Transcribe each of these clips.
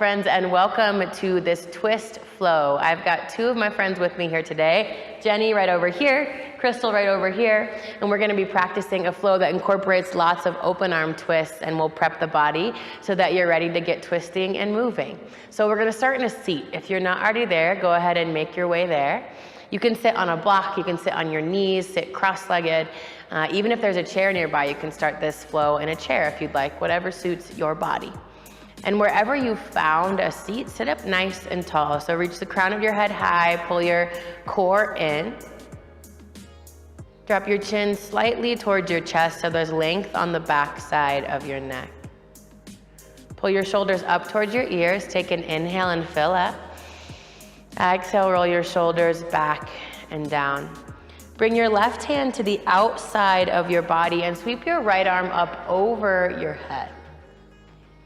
friends, and welcome to this twist flow. I've got two of my friends with me here today, Jenny right over here, Crystal right over here, and we're gonna be practicing a flow that incorporates lots of open arm twists, and we'll prep the body so that you're ready to get twisting and moving. So we're gonna start in a seat. If you're not already there, go ahead and make your way there. You can sit on a block, you can sit on your knees, sit cross-legged. Even if there's a chair nearby, you can start this flow in a chair if you'd like, whatever suits your body. And wherever you found a seat, sit up nice and tall. So reach the crown of your head high, pull your core in. Drop your chin slightly towards your chest so there's length on the back side of your neck. Pull your shoulders up towards your ears, take an inhale and fill up. Exhale, roll your shoulders back and down. Bring your left hand to the outside of your body and sweep your right arm up over your head.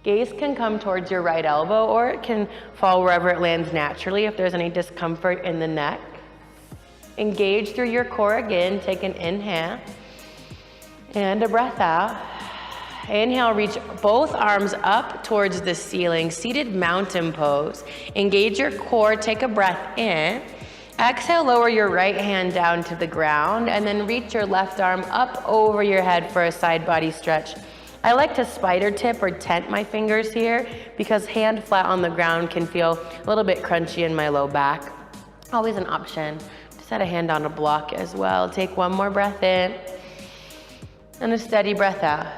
Gaze can come towards your right elbow, or it can fall wherever it lands naturally if there's any discomfort in the neck. Engage through your core again. Take an inhale and a breath out. Inhale, reach both arms up towards the ceiling, seated mountain pose. Engage your core, take a breath in. Exhale, lower your right hand down to the ground, and then reach your left arm up over your head for a side body stretch. I like to spider tip or tent my fingers here because hand flat on the ground can feel a little bit crunchy in my low back. Always an option to set a hand on a block as well. Take one more breath in and a steady breath out.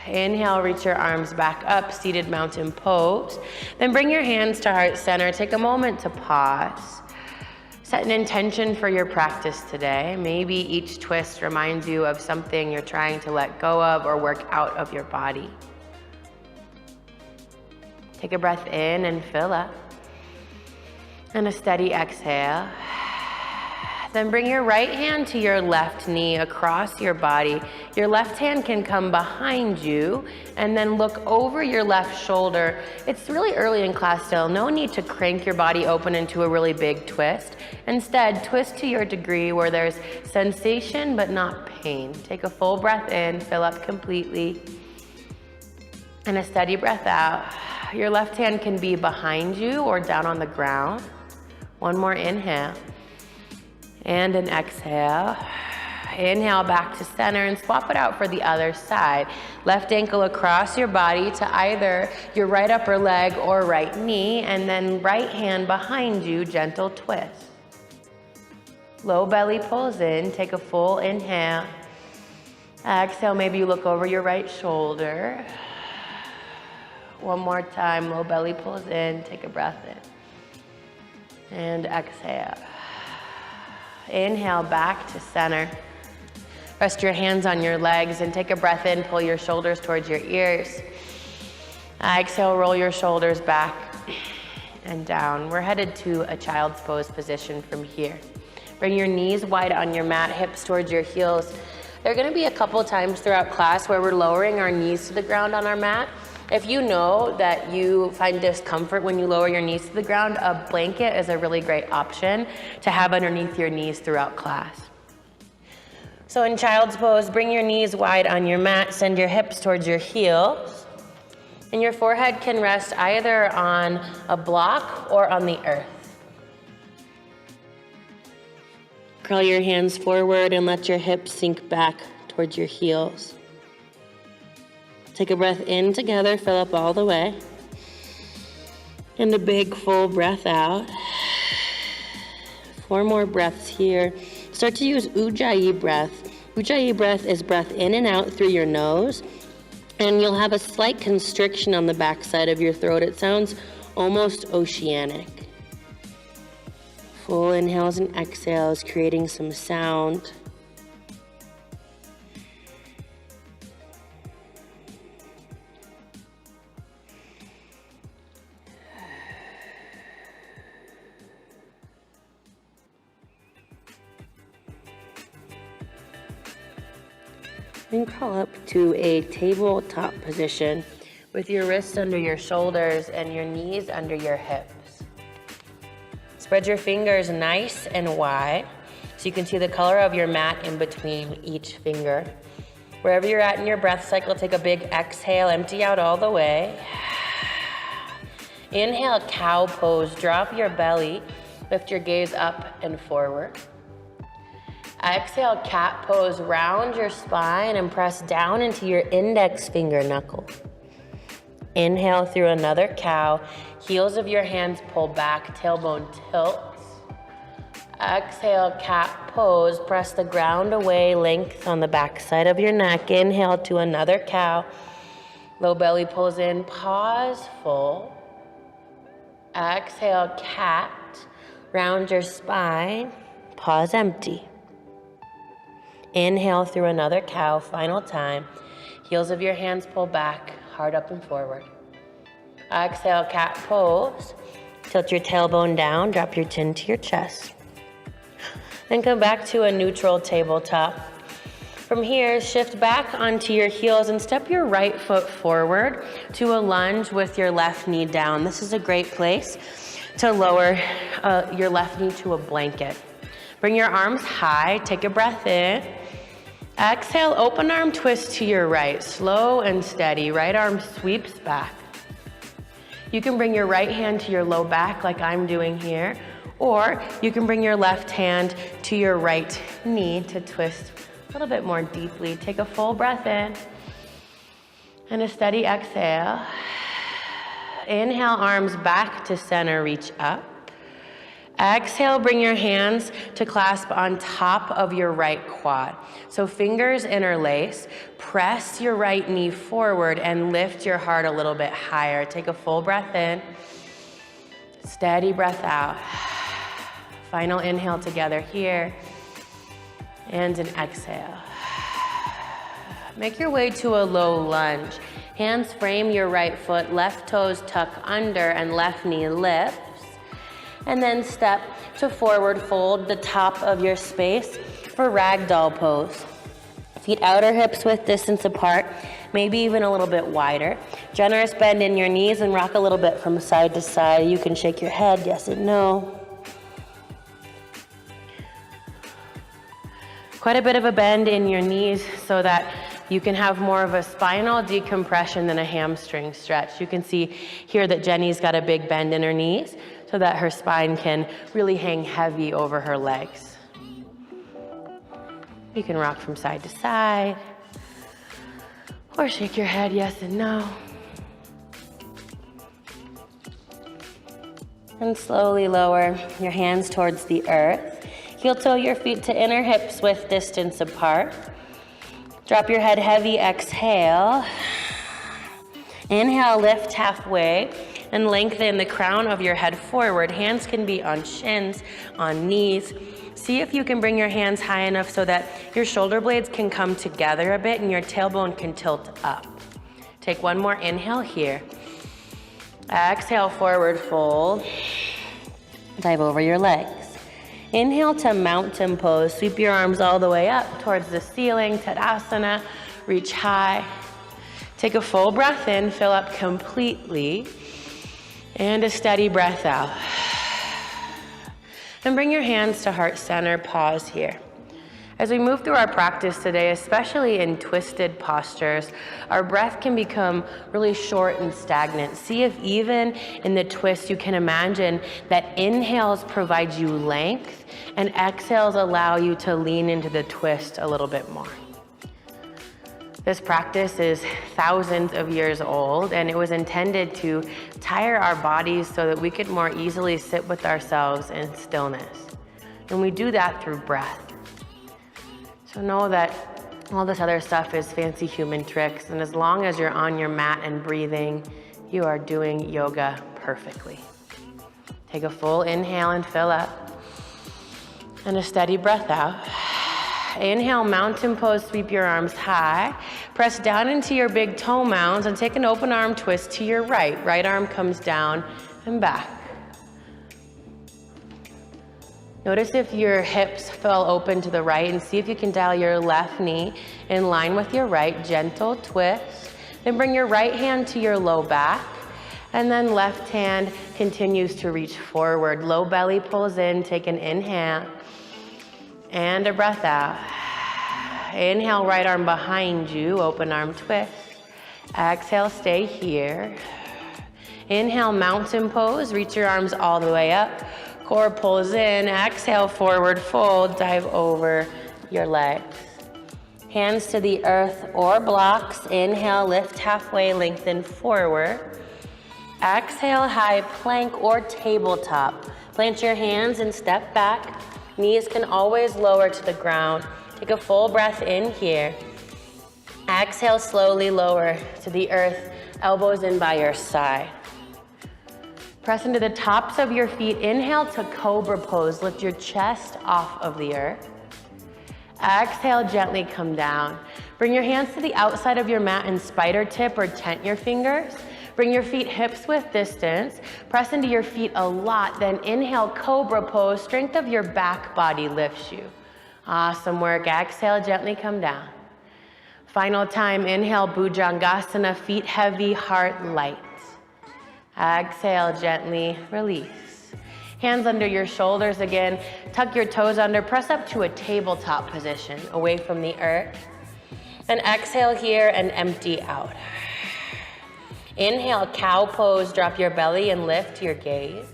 Inhale, reach your arms back up, seated mountain pose. Then bring your hands to heart center. Take a moment to pause. Set an intention for your practice today. Maybe each twist reminds you of something you're trying to let go of or work out of your body. Take a breath in and fill up. And a steady exhale. Then bring your right hand to your left knee across your body. Your left hand can come behind you and then look over your left shoulder. It's really early in class still. No need to crank your body open into a really big twist. Instead, twist to your degree where there's sensation but not pain. Take a full breath in, fill up completely, and a steady breath out. Your left hand can be behind you or down on the ground. One more inhale. And an exhale. Inhale back to center and swap it out for the other side. Left ankle across your body to either your right upper leg or right knee, and then right hand behind you, gentle twist. Low belly pulls in, take a full inhale. Exhale, maybe you look over your right shoulder. One more time, low belly pulls in, take a breath in. And exhale. Inhale back to center. Rest your hands on your legs and take a breath in, pull your shoulders towards your ears. Exhale, roll your shoulders back and down. We're headed to a child's pose position from here. Bring your knees wide on your mat, hips towards your heels. There are gonna be a couple times throughout class where we're lowering our knees to the ground on our mat. If you know that you find discomfort when you lower your knees to the ground, a blanket is a really great option to have underneath your knees throughout class. So in child's pose, bring your knees wide on your mat, send your hips towards your heels, and your forehead can rest either on a block or on the earth. Curl your hands forward and let your hips sink back towards your heels. Take a breath in together, fill up all the way. And a big full breath out. 4 more breaths here. Start to use Ujjayi breath. Ujjayi breath is breath in and out through your nose. And you'll have a slight constriction on the backside of your throat. It sounds almost oceanic. Full inhales and exhales, creating some sound. And crawl up to a tabletop position with your wrists under your shoulders and your knees under your hips. Spread your fingers nice and wide so you can see the color of your mat in between each finger. Wherever you're at in your breath cycle, take a big exhale, empty out all the way. Inhale, cow pose. Drop your belly. Lift your gaze up and forward. Exhale, cat pose. Round your spine and press down into your index finger knuckle. Inhale through another cow. Heels of your hands pull back, tailbone tilts. Exhale, cat pose. Press the ground away, length on the back side of your neck. Inhale to another cow. Low belly pulls in, pause, full. Exhale, cat. Round your spine, pause, empty. Inhale through another cow, final time. Heels of your hands pull back, heart up and forward. Exhale, cat pose. Tilt your tailbone down, drop your chin to your chest. Then come back to a neutral tabletop. From here, shift back onto your heels and step your right foot forward to a lunge with your left knee down. This is a great place to lower your left knee to a blanket. Bring your arms high, take a breath in. Exhale, open arm twist to your right, slow and steady. Right arm sweeps back. You can bring your right hand to your low back like I'm doing here, or you can bring your left hand to your right knee to twist a little bit more deeply. Take a full breath in and a steady exhale. Inhale, arms back to center, reach up. Exhale, bring your hands to clasp on top of your right quad. So fingers interlace, press your right knee forward and lift your heart a little bit higher. Take a full breath in, steady breath out. Final inhale together here, and an exhale. Make your way to a low lunge. Hands frame your right foot, left toes tuck under and left knee lifts. And then step to forward fold the top of your space for ragdoll pose. Feet outer hips width distance apart, maybe even a little bit wider. Generous bend in your knees and rock a little bit from side to side. You can shake your head, yes and no. Quite a bit of a bend in your knees so that you can have more of a spinal decompression than a hamstring stretch. You can see here that Jenny's got a big bend in her knees so that her spine can really hang heavy over her legs. You can rock from side to side or shake your head yes and no. And slowly lower your hands towards the earth. Heel toe your feet to inner hips width distance apart. Drop your head heavy, exhale. Inhale, lift halfway and lengthen the crown of your head forward. Hands can be on shins, on knees. See if you can bring your hands high enough so that your shoulder blades can come together a bit and your tailbone can tilt up. Take one more inhale here. Exhale, forward fold. Dive over your legs. Inhale to mountain pose. Sweep your arms all the way up towards the ceiling, Tadasana. Reach high. Take a full breath in, fill up completely, and a steady breath out. And bring your hands to heart center, pause here. As we move through our practice today, especially in twisted postures, our breath can become really short and stagnant. See if even in the twist you can imagine that inhales provide you length and exhales allow you to lean into the twist a little bit more. This practice is thousands of years old, and it was intended to tire our bodies so that we could more easily sit with ourselves in stillness. And we do that through breath. So know that all this other stuff is fancy human tricks, and as long as you're on your mat and breathing, you are doing yoga perfectly. Take a full inhale and fill up, and a steady breath out. Inhale, mountain pose, sweep your arms high. Press down into your big toe mounds and take an open arm twist to your right. Right arm comes down and back. Notice if your hips fell open to the right and see if you can dial your left knee in line with your right, gentle twist. Then bring your right hand to your low back and then left hand continues to reach forward. Low belly pulls in, take an inhale and a breath out. Inhale, right arm behind you, open arm twist. Exhale, stay here. Inhale, mountain pose. Reach your arms all the way up. Core pulls in. Exhale, forward fold. Dive over your legs. Hands to the earth or blocks. Inhale, lift halfway, lengthen forward. Exhale, high plank or tabletop. Plant your hands and step back. Knees can always lower to the ground. Take a full breath in here. Exhale, slowly lower to the earth, elbows in by your side. Press into the tops of your feet. Inhale to cobra pose. Lift your chest off of the earth. Exhale, gently come down. Bring your hands to the outside of your mat and spider tip or tent your fingers. Bring your feet hips width distance. Press into your feet a lot. Then inhale, cobra pose. Strength of your back body lifts you. Awesome work. Exhale, gently come down. Final time, inhale, Bhujangasana, feet heavy, heart light. Exhale, gently release. Hands under your shoulders again. Tuck your toes under, press up to a tabletop position, away from the earth. Then exhale here and empty out. Inhale, cow pose, drop your belly and lift your gaze.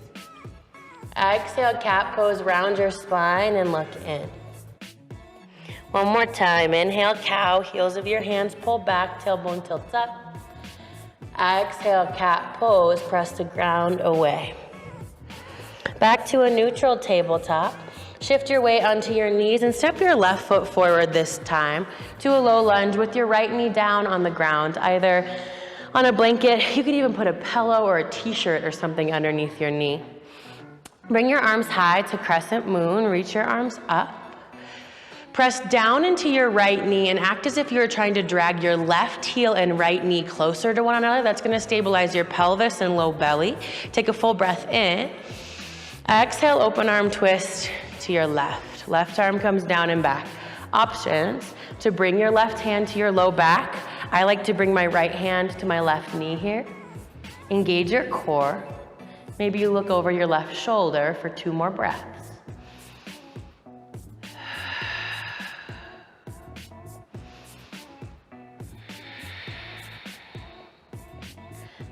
Exhale, cat pose, round your spine and look in. One more time, inhale, cow, heels of your hands pull back, tailbone tilts up. Exhale, cat pose, press the ground away. Back to a neutral tabletop. Shift your weight onto your knees and step your left foot forward this time to a low lunge with your right knee down on the ground, either on a blanket. You could even put a pillow or a t-shirt or something underneath your knee. Bring your arms high to crescent moon, reach your arms up. Press down into your right knee and act as if you're trying to drag your left heel and right knee closer to one another. That's going to stabilize your pelvis and low belly. Take a full breath in. Exhale, open arm twist to your left. Left arm comes down and back. Options to bring your left hand to your low back. I like to bring my right hand to my left knee here. Engage your core. Maybe you look over your left shoulder for 2 more breaths.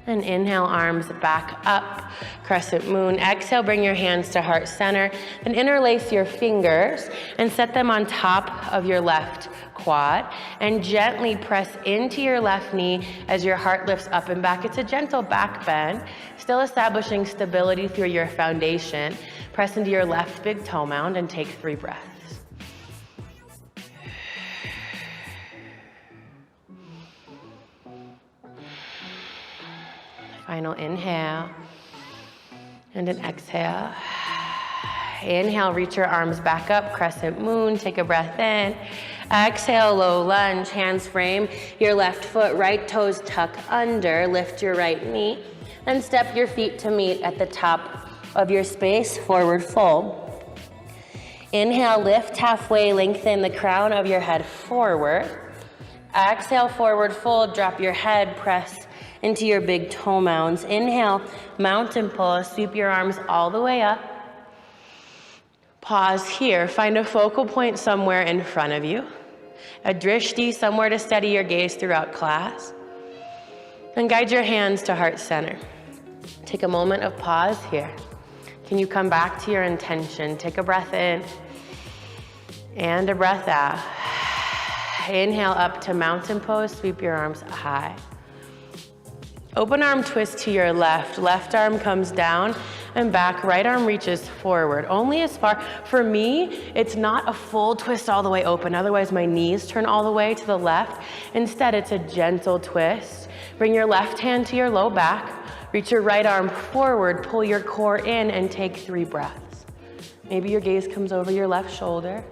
And inhale, arms back up, crescent moon. Exhale, bring your hands to heart center. Then interlace your fingers and set them on top of your left quad. And gently press into your left knee as your heart lifts up and back. It's a gentle back bend, still establishing stability through your foundation. Press into your left big toe mound and take 3 breaths. Final inhale and an exhale. Inhale, reach your arms back up, crescent moon, take a breath in. Exhale, low lunge, hands frame your left foot, right toes tuck under, lift your right knee, then step your feet to meet at the top of your space, forward fold. Inhale, lift halfway, lengthen the crown of your head forward. Exhale, forward fold, drop your head, press into your big toe mounds. Inhale, mountain pose, sweep your arms all the way up. Pause here, find a focal point somewhere in front of you. A drishti, somewhere to steady your gaze throughout class. And guide your hands to heart center. Take a moment of pause here. Can you come back to your intention? Take a breath in and a breath out. Inhale up to mountain pose, sweep your arms high. Open arm twist to your left. Left arm comes down and back. Right arm reaches forward. Only as far. For me, it's not a full twist all the way open. Otherwise, my knees turn all the way to the left. Instead, it's a gentle twist. Bring your left hand to your low back. Reach your right arm forward. Pull your core in and take 3 breaths. Maybe your gaze comes over your left shoulder.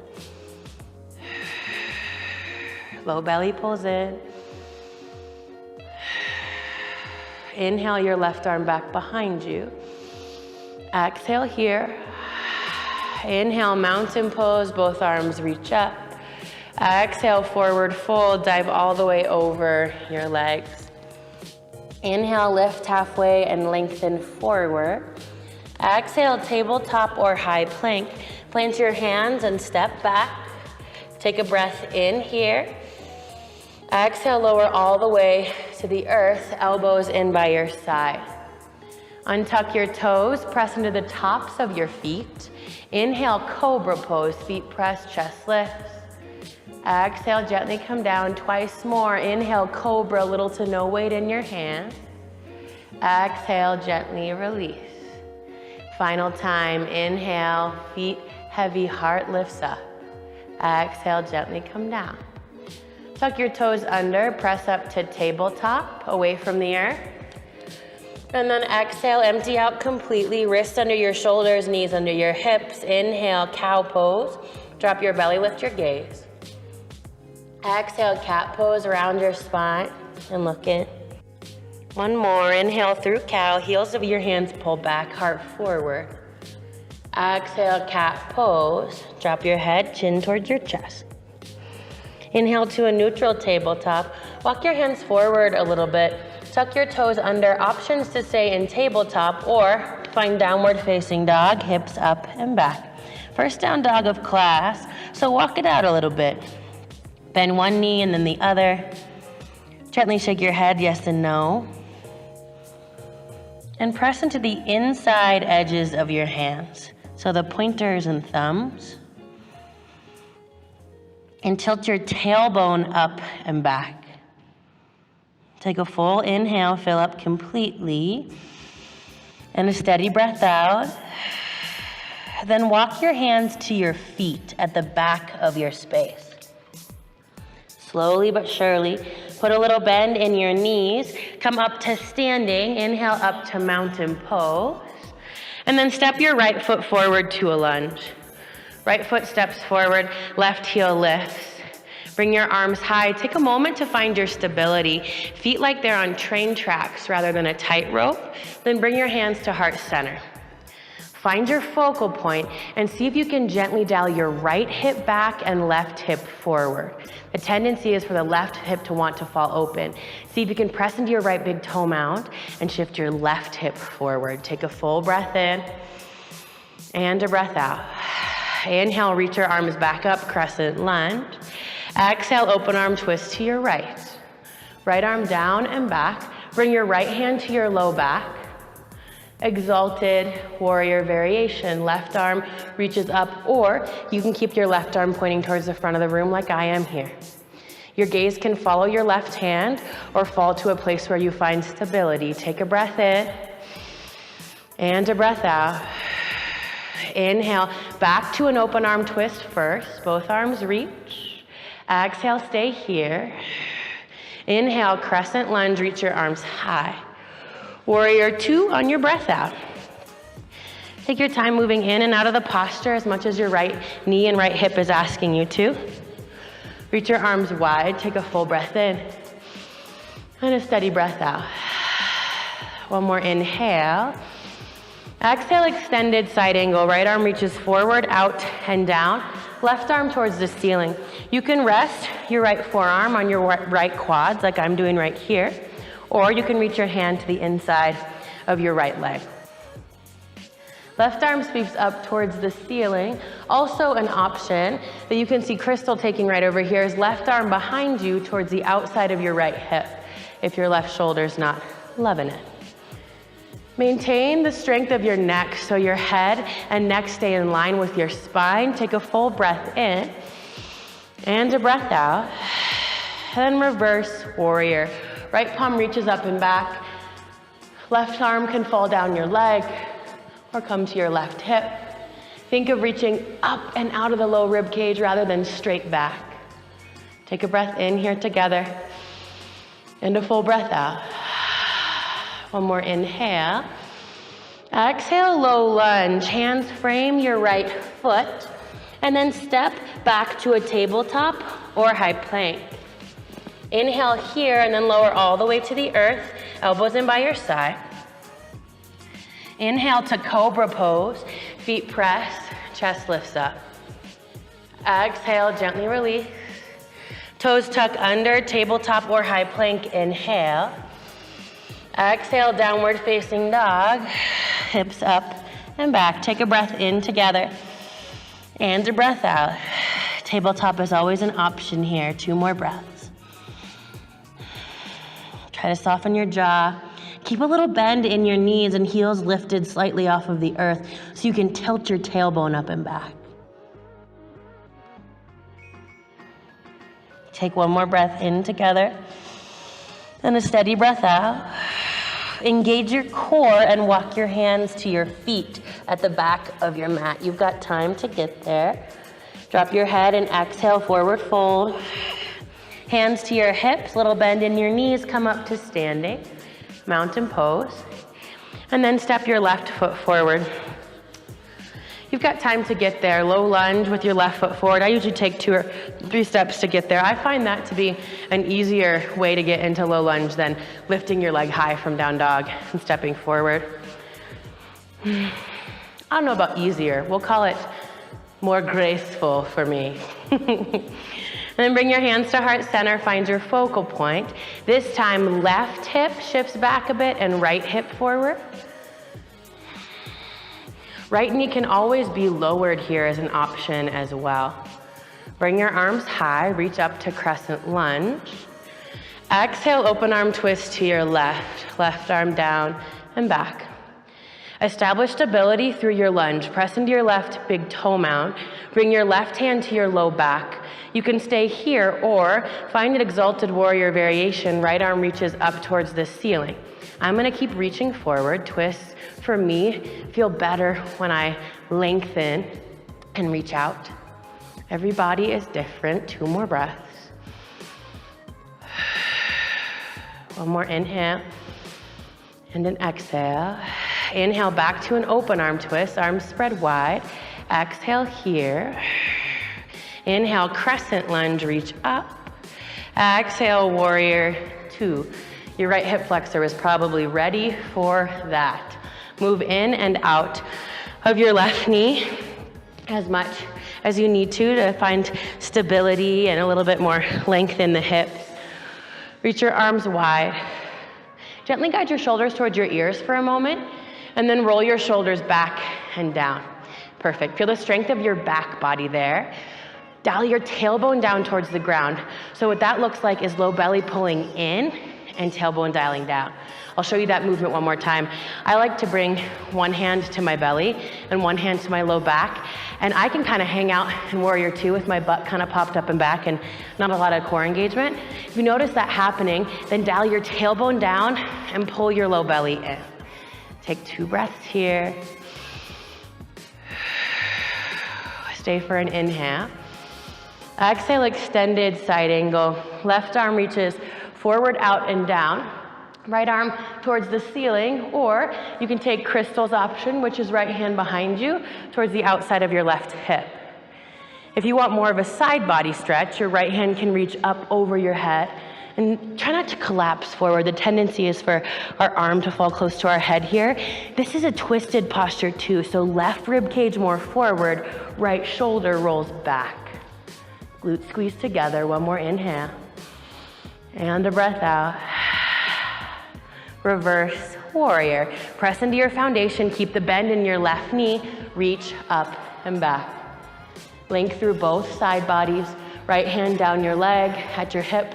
Low belly pulls in. Inhale your left arm back behind you. Exhale here. Inhale, mountain pose, both arms reach up. Exhale, forward fold, dive all the way over your legs. Inhale, lift halfway and lengthen forward. Exhale, tabletop or high plank. Plant your hands and step back. Take a breath in here. Exhale, lower all the way to the earth, elbows in by your side. Untuck your toes, press into the tops of your feet. Inhale, cobra pose, feet press, chest lifts. Exhale, gently come down twice more. Inhale, cobra, little to no weight in your hand. Exhale, gently release. Final time, inhale, feet heavy, heart lifts up. Exhale, gently come down. Tuck your toes under, press up to tabletop, away from the earth. And then exhale, empty out completely, wrists under your shoulders, knees under your hips. Inhale, cow pose. Drop your belly, lift your gaze. Exhale, cat pose around your spine and look in. One more, inhale through cow, heels of your hands pull back, heart forward. Exhale, cat pose. Drop your head, chin towards your chest. Inhale to a neutral tabletop. Walk your hands forward a little bit. Tuck your toes under. Options to stay in tabletop or find downward facing dog, hips up and back. First down dog of class, so walk it out a little bit. Bend one knee and then the other. Gently shake your head, yes and no. And press into the inside edges of your hands. So the pointers and thumbs. And tilt your tailbone up and back. Take a full inhale, fill up completely. And a steady breath out. Then walk your hands to your feet at the back of your space. Slowly but surely, put a little bend in your knees. Come up to standing. Inhale up to mountain pose. And then step your right foot forward to a lunge. Right foot steps forward, left heel lifts. Bring your arms high. Take a moment to find your stability. Feet like they're on train tracks rather than a tightrope. Then bring your hands to heart center. Find your focal point and see if you can gently dial your right hip back and left hip forward. The tendency is for the left hip to want to fall open. See if you can press into your right big toe mound and shift your left hip forward. Take a full breath in and a breath out. Inhale, reach your arms back up, crescent lunge. Exhale, open arm twist to your right. Right arm down and back. Bring your right hand to your low back. Exalted warrior variation. Left arm reaches up, or you can keep your left arm pointing towards the front of the room like I am here. Your gaze can follow your left hand or fall to a place where you find stability. Take a breath in and a breath out. Inhale, back to an open arm twist first. Both arms reach. Exhale, stay here. Inhale, crescent lunge, reach your arms high. Warrior two on your breath out. Take your time moving in and out of the posture as much as your right knee and right hip is asking you to. Reach your arms wide, take a full breath in. And a steady breath out. One more inhale. Exhale, extended side angle. Right arm reaches forward, out, and down. Left arm towards the ceiling. You can rest your right forearm on your right quads like I'm doing right here. Or you can reach your hand to the inside of your right leg. Left arm sweeps up towards the ceiling. Also an option that you can see Crystal taking right over here is left arm behind you towards the outside of your right hip if your left shoulder's not loving it. Maintain the strength of your neck so your head and neck stay in line with your spine. Take a full breath in and a breath out. Then reverse warrior. Right palm reaches up and back. Left arm can fall down your leg or come to your left hip. Think of reaching up and out of the low rib cage rather than straight back. Take a breath in here together and a full breath out. One more inhale. Exhale, low lunge. Hands frame your right foot and then step back to a tabletop or high plank. Inhale here and then lower all the way to the earth, elbows in by your side. Inhale to cobra pose, feet press, chest lifts up. Exhale, gently release. Toes tuck under, tabletop or high plank, inhale. Exhale, downward facing dog, hips up and back. Take a breath in together and a breath out. Tabletop is always an option here, 2 more breaths. Try to soften your jaw, Keep a little bend in your knees and heels lifted slightly off of the earth so you can tilt your tailbone up and back. Take one more breath in together and a steady breath out. Engage your core and walk your hands to your feet at the back of your mat. You've got time to get there. Drop your head and exhale, forward fold. Hands to your hips, little bend in your knees, come up to standing. Mountain pose. And then step your left foot forward. You've got time to get there. Low lunge with your left foot forward. I usually take 2 or 3 steps to get there. I find that to be an easier way to get into low lunge than lifting your leg high from down dog and stepping forward. I don't know about easier. We'll call it more graceful for me. And then bring your hands to heart center, find your focal point. This time, left hip shifts back a bit and right hip forward. Right knee can always be lowered here as an option as well. Bring your arms high, reach up to crescent lunge. Exhale, open arm twist to your left arm down and back. Establish stability through your lunge. Press into your left big toe mound. Bring your left hand to your low back. You can stay here or find an exalted warrior variation. Right arm reaches up towards the ceiling. I'm gonna keep reaching forward. Twists for me feel better when I lengthen and reach out. Every body is different. 2 more breaths. One more inhale and an exhale. Inhale back to an open arm twist, arms spread wide. Exhale here. Inhale, crescent lunge, reach up. Exhale, warrior 2. Your right hip flexor is probably ready for that. Move in and out of your left knee as much as you need to find stability and a little bit more length in the hips. Reach your arms wide. Gently guide your shoulders towards your ears for a moment, and then roll your shoulders back and down. Perfect. Feel the strength of your back body there. Dial your tailbone down towards the ground. So what that looks like is low belly pulling in and tailbone dialing down. I'll show you that movement one more time. I like to bring one hand to my belly and one hand to my low back, and I can kind of hang out in warrior 2 with my butt kind of popped up and back and not a lot of core engagement. If you notice that happening, then dial your tailbone down and pull your low belly in. Take 2 breaths here. Stay for an inhale. Exhale, extended side angle. Left arm reaches forward, out, and down. Right arm towards the ceiling, or you can take Crystal's option, which is right hand behind you, towards the outside of your left hip. If you want more of a side body stretch, your right hand can reach up over your head. And try not to collapse forward. The tendency is for our arm to fall close to our head here. This is a twisted posture too, so left rib cage more forward, right shoulder rolls back. Glutes squeeze together, one more inhale. And a breath out. Reverse warrior. Press into your foundation, keep the bend in your left knee, reach up and back. Link through both side bodies, right hand down your leg, at your hip,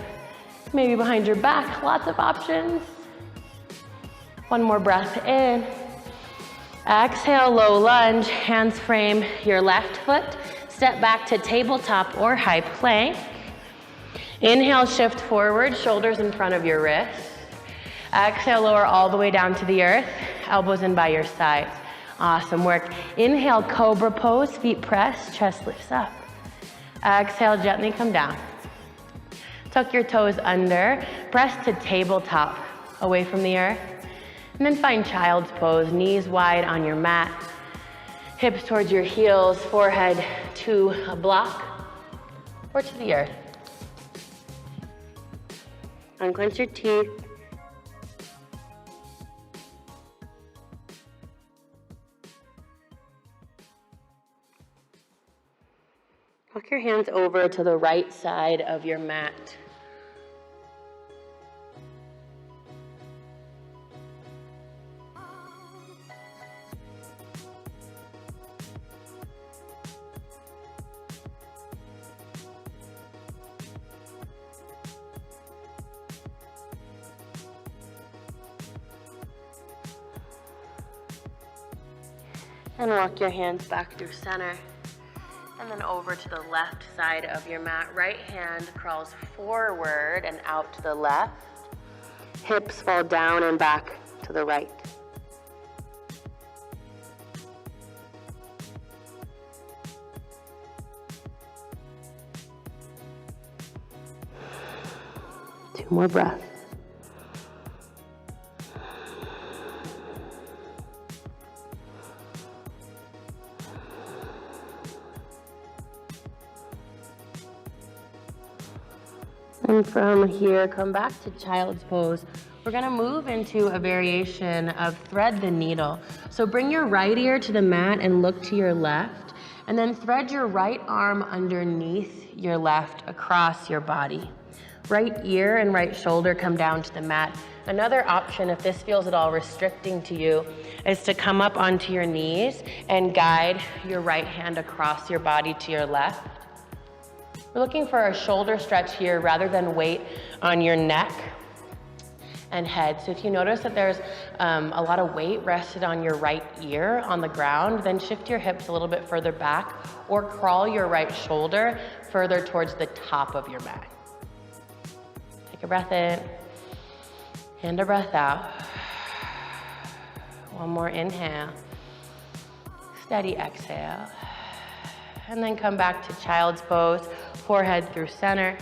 maybe behind your back, lots of options. One more breath in. Exhale, low lunge, hands frame your left foot. Step back to tabletop or high plank. Inhale, shift forward, shoulders in front of your wrists. Exhale, lower all the way down to the earth, elbows in by your sides. Awesome work. Inhale, cobra pose, feet press, chest lifts up. Exhale, gently come down. Tuck your toes under, press to tabletop, away from the earth. And then find child's pose, knees wide on your mat, hips towards your heels, forehead to a block or to the earth. Unclench your teeth. Walk your hands over to the right side of your mat. And walk your hands back through center. And then over to the left side of your mat. Right hand crawls forward and out to the left. Hips fall down and back to the right. Two more breaths. And from here, come back to child's pose. We're gonna move into a variation of thread the needle. So bring your right ear to the mat and look to your left, and then thread your right arm underneath your left across your body. Right ear and right shoulder come down to the mat. Another option, if this feels at all restricting to you, is to come up onto your knees and guide your right hand across your body to your left. We're looking for a shoulder stretch here rather than weight on your neck and head. So if you notice that there's a lot of weight rested on your right ear on the ground, then shift your hips a little bit further back or crawl your right shoulder further towards the top of your mat. Take a breath in and a breath out. One more inhale. Steady exhale. And then come back to child's pose, forehead through center.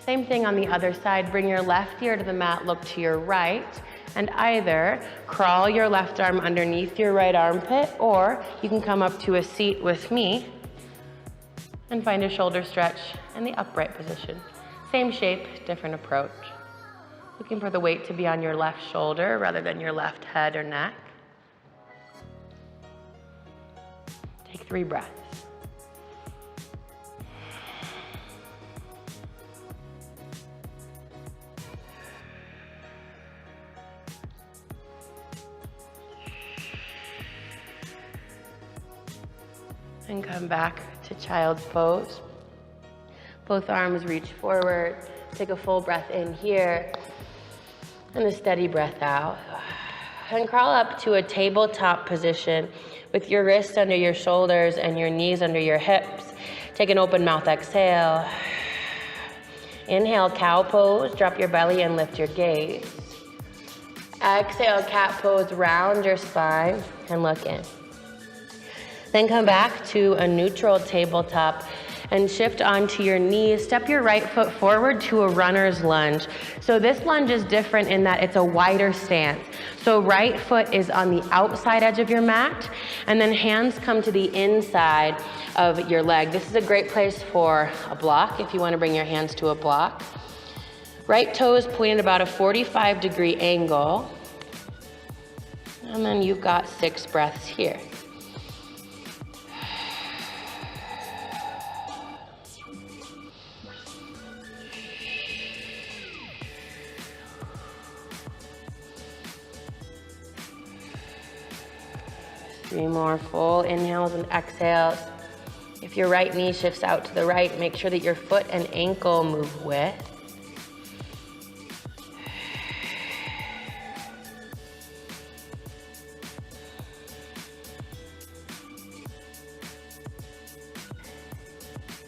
Same thing on the other side. Bring your left ear to the mat, look to your right, and either crawl your left arm underneath your right armpit, or you can come up to a seat with me and find a shoulder stretch in the upright position. Same shape, different approach. Looking for the weight to be on your left shoulder rather than your left head or neck. Take 3 breaths. And come back to child's pose. Both arms reach forward. Take a full breath in here and a steady breath out. And crawl up to a tabletop position with your wrists under your shoulders and your knees under your hips. Take an open mouth exhale. Inhale, cow pose. Drop your belly and lift your gaze. Exhale, cat pose. Round your spine and look in. Then come back to a neutral tabletop and shift onto your knees. Step your right foot forward to a runner's lunge. So this lunge is different in that it's a wider stance. So right foot is on the outside edge of your mat, and then hands come to the inside of your leg. This is a great place for a block if you want to bring your hands to a block. Right toe is pointed about a 45-degree angle. And then you've got 6 breaths here. Three more full inhales and exhales. If your right knee shifts out to the right, make sure that your foot and ankle move with.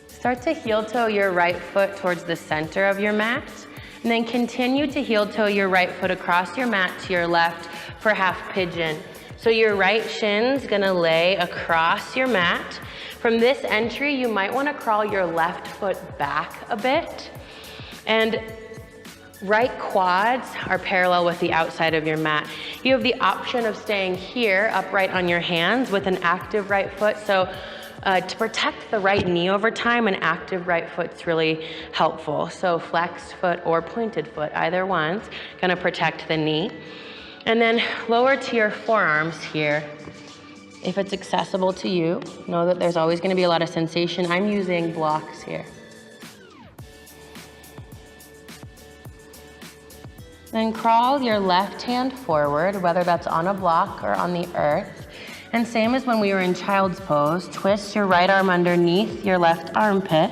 Start to heel toe your right foot towards the center of your mat, and then continue to heel toe your right foot across your mat to your left for half pigeon. So your right shin's gonna lay across your mat. From this entry, you might wanna crawl your left foot back a bit. And right quads are parallel with the outside of your mat. You have the option of staying here upright on your hands with an active right foot. So to protect the right knee over time, an active right foot's really helpful. So flexed foot or pointed foot, either one's gonna protect the knee. And then lower to your forearms here. If it's accessible to you, know that there's always gonna be a lot of sensation. I'm using blocks here. Then crawl your left hand forward, whether that's on a block or on the earth. And same as when we were in child's pose, twist your right arm underneath your left armpit.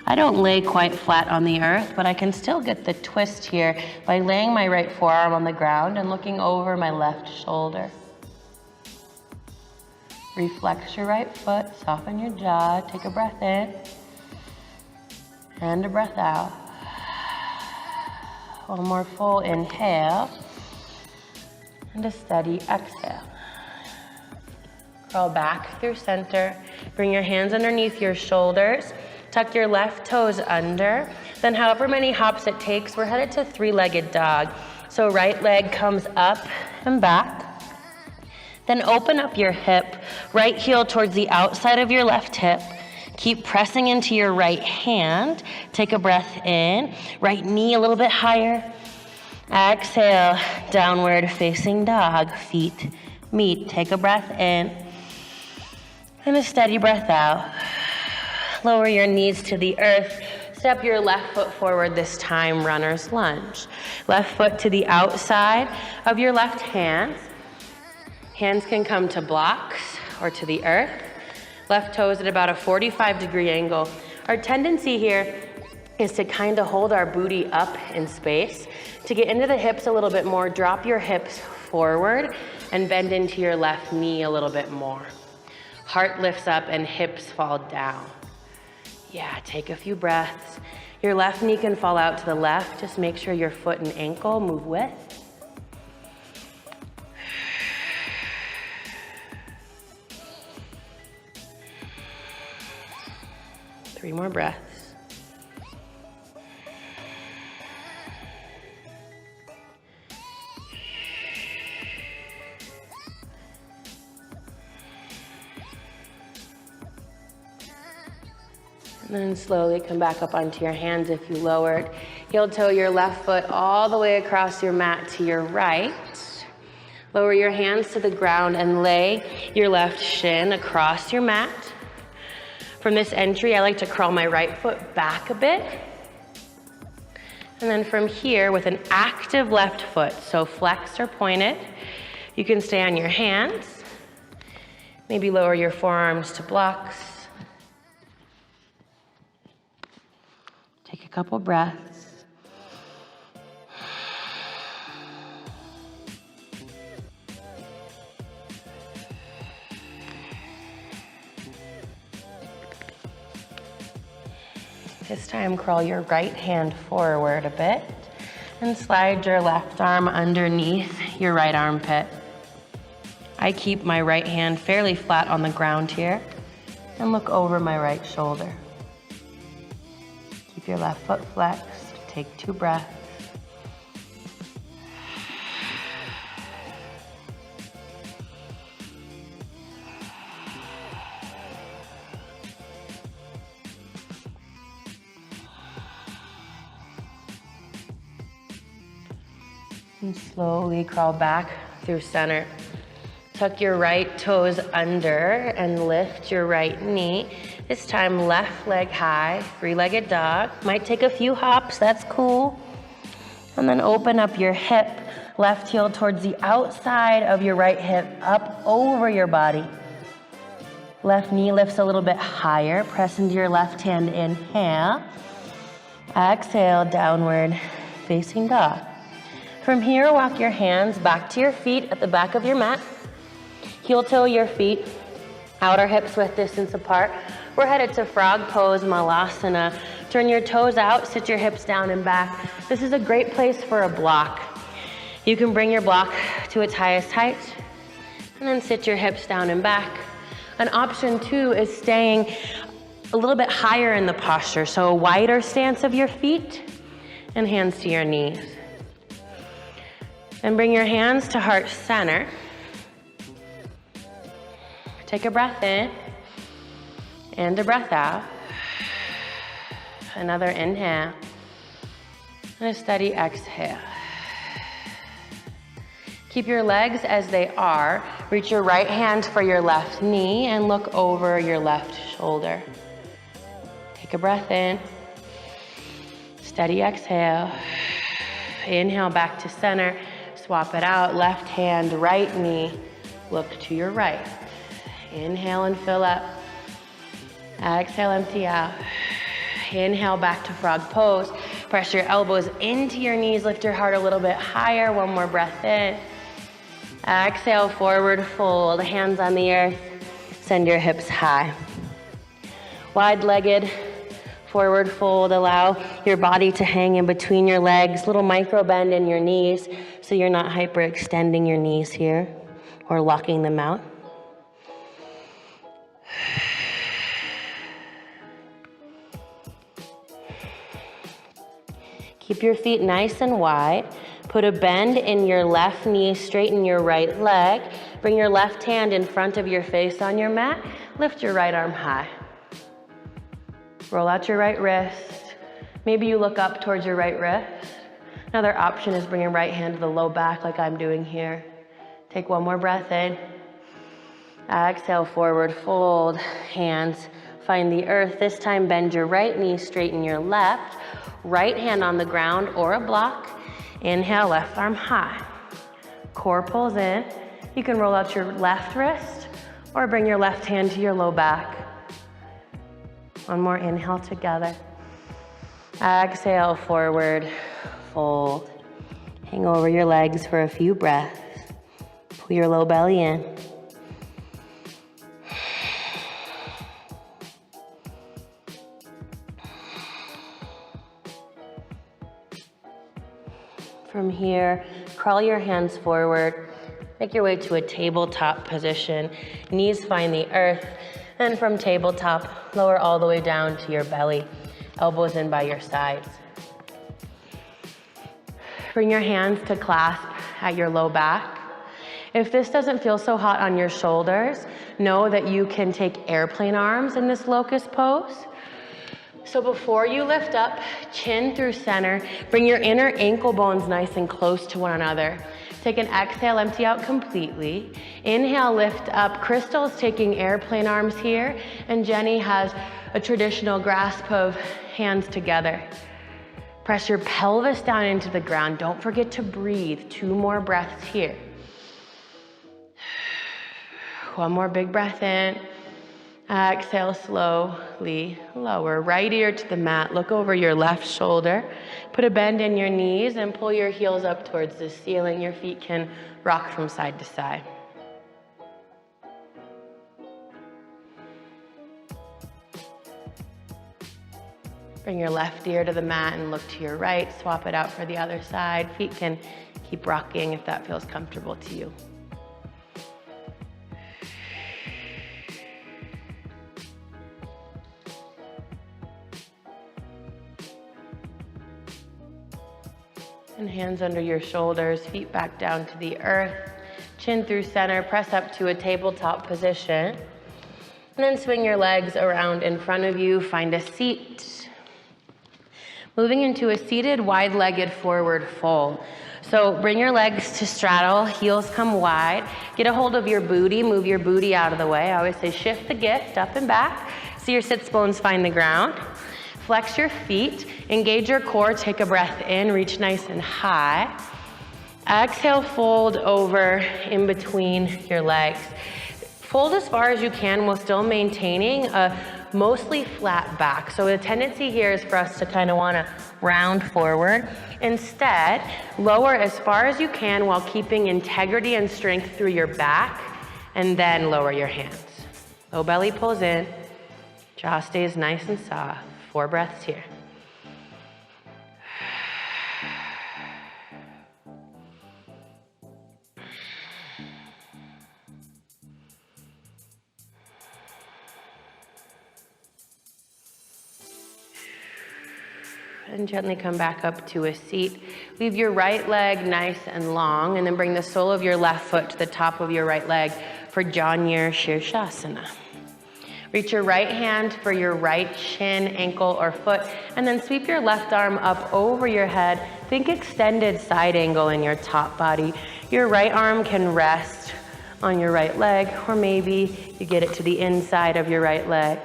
I don't lay quite flat on the earth, but I can still get the twist here by laying my right forearm on the ground and looking over my left shoulder. Reflex your right foot, soften your jaw, take a breath in, and a breath out. One more full inhale, and a steady exhale. Crawl back through center, bring your hands underneath your shoulders, tuck your left toes under, then however many hops it takes, we're headed to three-legged dog. So right leg comes up and back. Then open up your hip, right heel towards the outside of your left hip. Keep pressing into your right hand. Take a breath in, right knee a little bit higher. Exhale, downward facing dog, feet meet. Take a breath in, and a steady breath out. Lower your knees to the earth. Step your left foot forward this time, runner's lunge. Left foot to the outside of your left hand. Hands can come to blocks or to the earth. Left toes at about a 45-degree angle. Our tendency here is to kind of hold our booty up in space. To get into the hips a little bit more, drop your hips forward and bend into your left knee a little bit more. Heart lifts up and hips fall down. Yeah, take a few breaths. Your left knee can fall out to the left. Just make sure your foot and ankle move with. Three more breaths. And then slowly come back up onto your hands if you lowered. Heel toe your left foot all the way across your mat to your right. Lower your hands to the ground and lay your left shin across your mat. From this entry, I like to crawl my right foot back a bit. And then from here, with an active left foot, so flexed or pointed, you can stay on your hands. Maybe lower your forearms to blocks. Take a couple breaths. This time, crawl your right hand forward a bit and slide your left arm underneath your right armpit. I keep my right hand fairly flat on the ground here and look over my right shoulder. Keep your left foot flexed. Take 2 breaths. And slowly crawl back through center. Tuck your right toes under and lift your right knee. This time left leg high, 3-legged dog. Might take a few hops, that's cool. And then open up your hip, left heel towards the outside of your right hip, up over your body. Left knee lifts a little bit higher. Press into your left hand, inhale. Exhale, downward facing dog. From here, walk your hands back to your feet at the back of your mat. Heel toe your feet, outer hips width distance apart. We're headed to frog pose, malasana. Turn your toes out, sit your hips down and back. This is a great place for a block. You can bring your block to its highest height and then sit your hips down and back. An option too is staying a little bit higher in the posture. So a wider stance of your feet and hands to your knees. Then bring your hands to heart center. Take a breath in and a breath out. Another inhale and a steady exhale. Keep your legs as they are. Reach your right hand for your left knee and look over your left shoulder. Take a breath in. Steady exhale. Inhale back to center. Swap it out. Left hand, right knee. Look to your right. Inhale and fill up. Exhale, empty out. Inhale back to frog pose. Press your elbows into your knees. Lift your heart a little bit higher. One more breath in. Exhale, forward fold. Hands on the earth. Send your hips high. Wide-legged forward fold. Allow your body to hang in between your legs. Little micro bend in your knees so you're not hyperextending your knees here or locking them out. Keep your feet nice and wide. Put a bend in your left knee, straighten your right leg. Bring your left hand in front of your face on your mat. Lift your right arm high. Roll out your right wrist. Maybe you look up towards your right wrist. Another option is bring your right hand to the low back like I'm doing here. Take one more breath in. Exhale, forward fold. Hands find the earth. This time bend your right knee, straighten your left. Right hand on the ground or a block. Inhale, left arm high. Core pulls in. You can roll out your left wrist or bring your left hand to your low back. One more inhale together. Exhale, forward fold. Hang over your legs for a few breaths. Pull your low belly in. From here, crawl your hands forward. Make your way to a tabletop position. Knees find the earth. And from tabletop, lower all the way down to your belly. Elbows in by your sides. Bring your hands to clasp at your low back. If this doesn't feel so hot on your shoulders, know that you can take airplane arms in this locust pose. So before you lift up, chin through center, bring your inner ankle bones nice and close to one another. Take an exhale, empty out completely. Inhale, lift up. Crystal's taking airplane arms here, and Jenny has a traditional grasp of hands together. Press your pelvis down into the ground. Don't forget to breathe. 2 more breaths here. One more big breath in. Exhale, slowly lower. Right ear to the mat. Look over your left shoulder. Put a bend in your knees and pull your heels up towards the ceiling. Your feet can rock from side to side. Bring your left ear to the mat and look to your right. Swap it out for the other side. Feet can keep rocking if that feels comfortable to you. And hands under your shoulders, feet back down to the earth, chin through center, press up to a tabletop position. And then swing your legs around in front of you, find a seat. Moving into a seated, wide-legged forward fold. So bring your legs to straddle, heels come wide. Get a hold of your booty, move your booty out of the way. I always say shift the gift up and back so your sits bones find the ground. Flex your feet, engage your core, take a breath in, reach nice and high. Exhale, fold over in between your legs. Fold as far as you can while still maintaining a mostly flat back. So the tendency here is for us to kind of want to round forward. Instead, lower as far as you can while keeping integrity and strength through your back, and then lower your hands. Low belly pulls in, jaw stays nice and soft. 4 breaths here. And gently come back up to a seat. Leave your right leg nice and long, and then bring the sole of your left foot to the top of your right leg for Janu Shirshasana. Reach your right hand for your right shin, ankle, or foot, and then sweep your left arm up over your head. Think extended side angle in your top body. Your right arm can rest on your right leg, or maybe you get it to the inside of your right leg.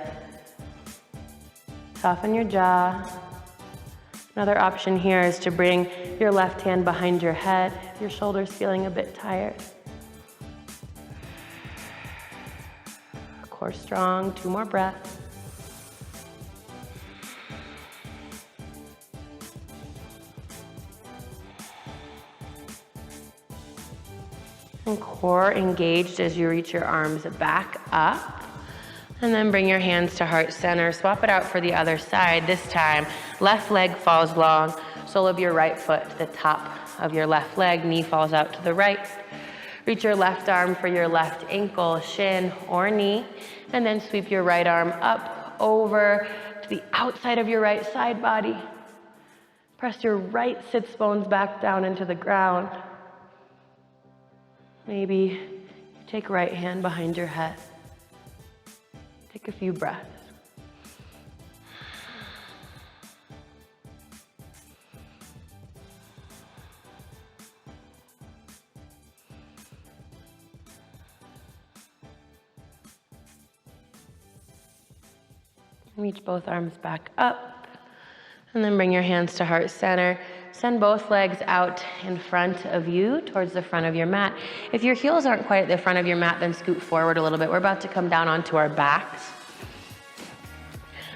Soften your jaw. Another option here is to bring your left hand behind your head if your shoulder's feeling a bit tired. Core strong, 2 more breaths. And core engaged as you reach your arms back up. And then bring your hands to heart center. Swap it out for the other side. This time, left leg falls long. Sole of your right foot to the top of your left leg. Knee falls out to the right. Reach your left arm for your left ankle, shin, or knee. And then sweep your right arm up, over to the outside of your right side body. Press your right sits bones back down into the ground. Maybe you take right hand behind your head. Take a few breaths. Reach both arms back up, and then bring your hands to heart center. Send both legs out in front of you towards the front of your mat. If your heels aren't quite at the front of your mat, then scoot forward a little bit. We're about to come down onto our backs.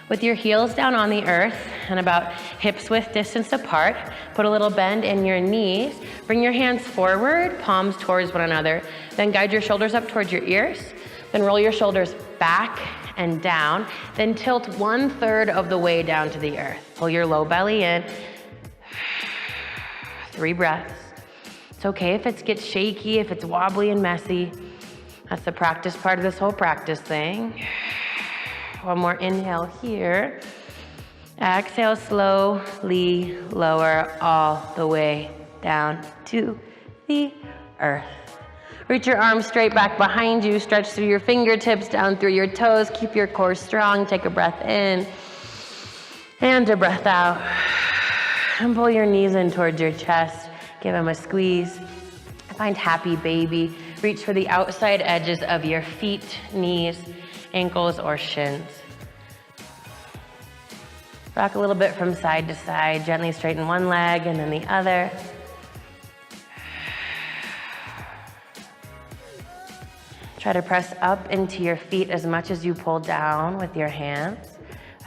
With your heels down on the earth and about hips width distance apart, put a little bend in your knees. Bring your hands forward, palms towards one another. Then guide your shoulders up towards your ears. Then roll your shoulders back and down. Then tilt 1/3 of the way down to the earth. Pull your low belly in. 3 breaths. It's okay if it gets shaky, if it's wobbly and messy. That's the practice part of this whole practice thing. One more inhale here. Exhale, slowly lower all the way down to the earth. Reach your arms straight back behind you. Stretch through your fingertips, down through your toes. Keep your core strong. Take a breath in and a breath out. And pull your knees in towards your chest. Give them a squeeze. Find happy baby. Reach for the outside edges of your feet, knees, ankles, or shins. Rock a little bit from side to side. Gently straighten one leg and then the other. Try to press up into your feet as much as you pull down with your hands.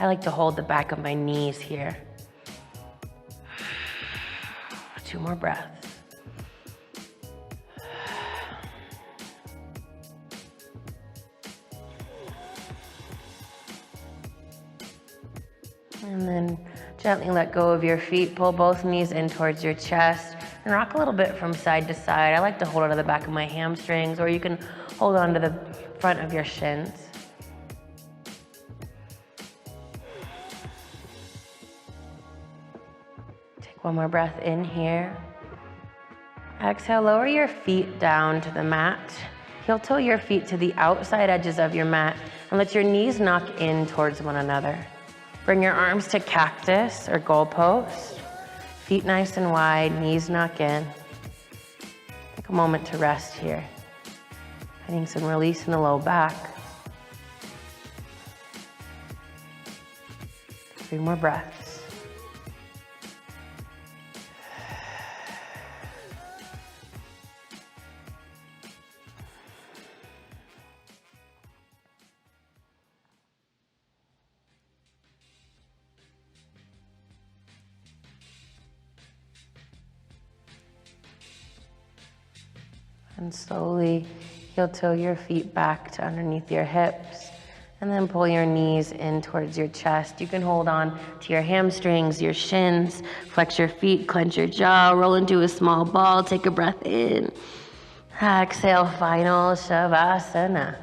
I like to hold the back of my knees here. 2 more breaths. And then gently let go of your feet. Pull both knees in towards your chest and rock a little bit from side to side. I like to hold onto the back of my hamstrings, or you can hold on to the front of your shins. Take one more breath in here. Exhale, lower your feet down to the mat. Heel toe your feet to the outside edges of your mat and let your knees knock in towards one another. Bring your arms to cactus or goalpost. Feet nice and wide, knees knock in. Take a moment to rest here. Finding some release in the low back. 3 more breaths. And slowly heel toe your feet back to underneath your hips, and then pull your knees in towards your chest. You can hold on to your hamstrings, your shins, flex your feet, clench your jaw, roll into a small ball, take a breath in. Exhale, final Shavasana.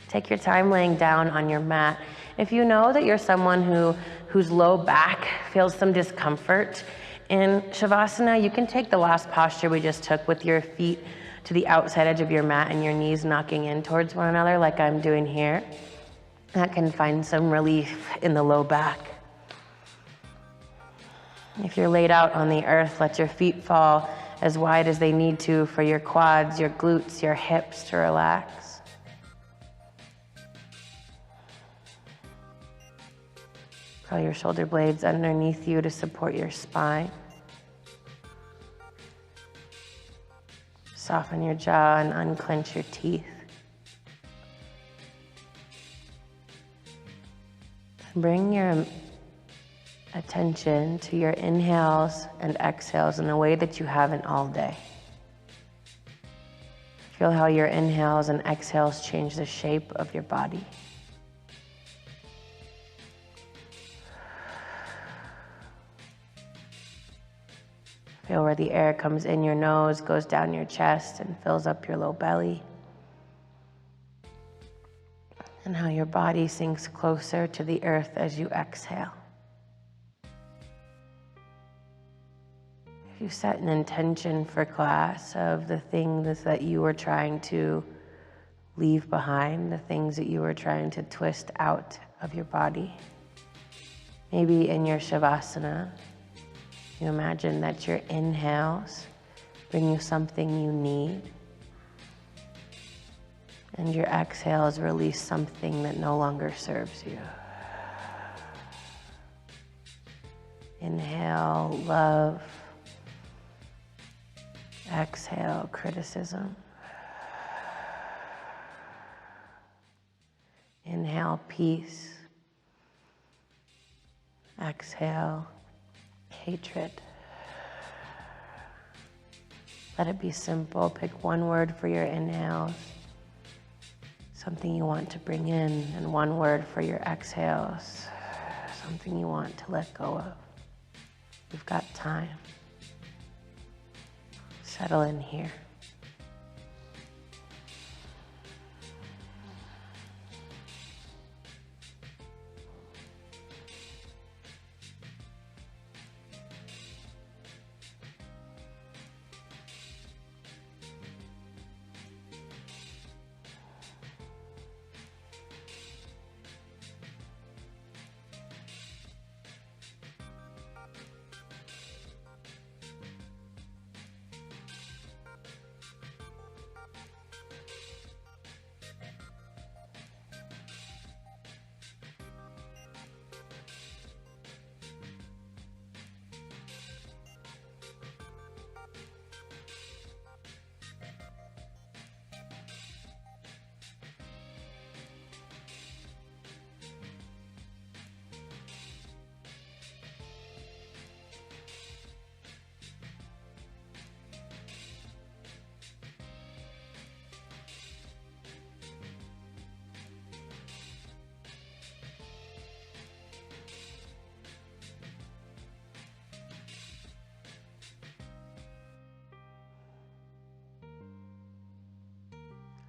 Take your time laying down on your mat. If you know that you're someone whose low back feels some discomfort in Shavasana, you can take the last posture we just took with your feet to the outside edge of your mat and your knees knocking in towards one another like I'm doing here. That can find some relief in the low back. If you're laid out on the earth, let your feet fall as wide as they need to for your quads, your glutes, your hips to relax. Curl your shoulder blades underneath you to support your spine. Soften your jaw and unclench your teeth. Bring your attention to your inhales and exhales in a way that you haven't all day. Feel how your inhales and exhales change the shape of your body. Feel where the air comes in your nose, goes down your chest, and fills up your low belly. And how your body sinks closer to the earth as you exhale. If you set an intention for class of the things that you were trying to leave behind, the things that you were trying to twist out of your body. Maybe in your Shavasana, you imagine that your inhales bring you something you need, and your exhales release something that no longer serves you. Inhale, love. Exhale, criticism. Inhale, peace. Exhale, hatred. Let it be simple. Pick one word for your inhales, something you want to bring in, and one word for your exhales, something you want to let go of. You've got time. Settle in here.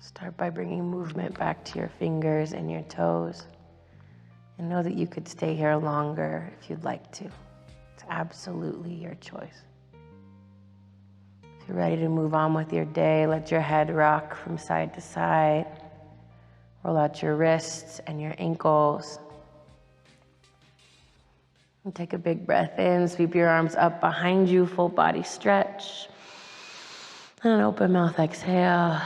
Start by bringing movement back to your fingers and your toes. And know that you could stay here longer if you'd like to. It's absolutely your choice. If you're ready to move on with your day, let your head rock from side to side. Roll out your wrists and your ankles. And take a big breath in. Sweep your arms up behind you, full body stretch. And an open mouth exhale.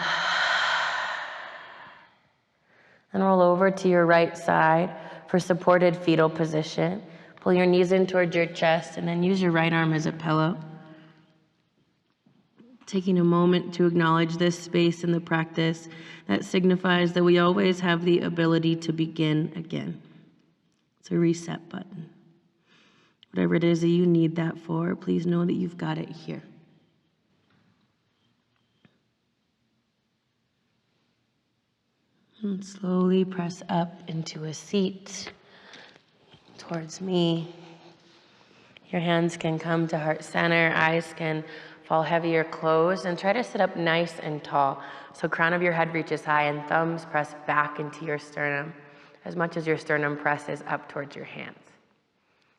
And roll over to your right side for supported fetal position. Pull your knees in towards your chest and then use your right arm as a pillow. Taking a moment to acknowledge this space in the practice that signifies that we always have the ability to begin again. It's a reset button. Whatever it is that you need that for, please know that you've got it here. And slowly press up into a seat towards me. Your hands can come to heart center, eyes can fall heavy or closed, and try to sit up nice and tall. So crown of your head reaches high and thumbs press back into your sternum as much as your sternum presses up towards your hands.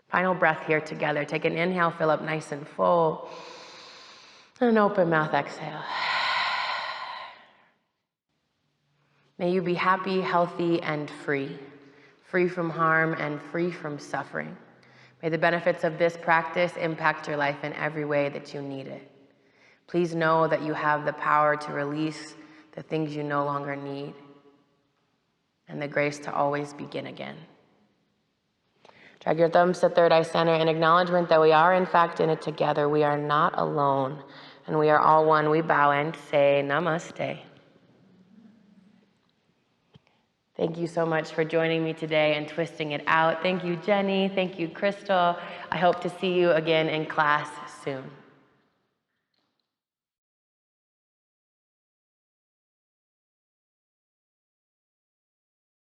Final breath here together. Take an inhale, fill up nice and full, and an open mouth exhale. May you be happy, healthy, and free. Free from harm and free from suffering. May the benefits of this practice impact your life in every way that you need it. Please know that you have the power to release the things you no longer need and the grace to always begin again. Drag your thumbs to third eye center in acknowledgement that we are in fact in it together. We are not alone and we are all one. We bow and say namaste. Thank you so much for joining me today and twisting it out. Thank you, Jenny. Thank you, Crystal. I hope to see you again in class soon.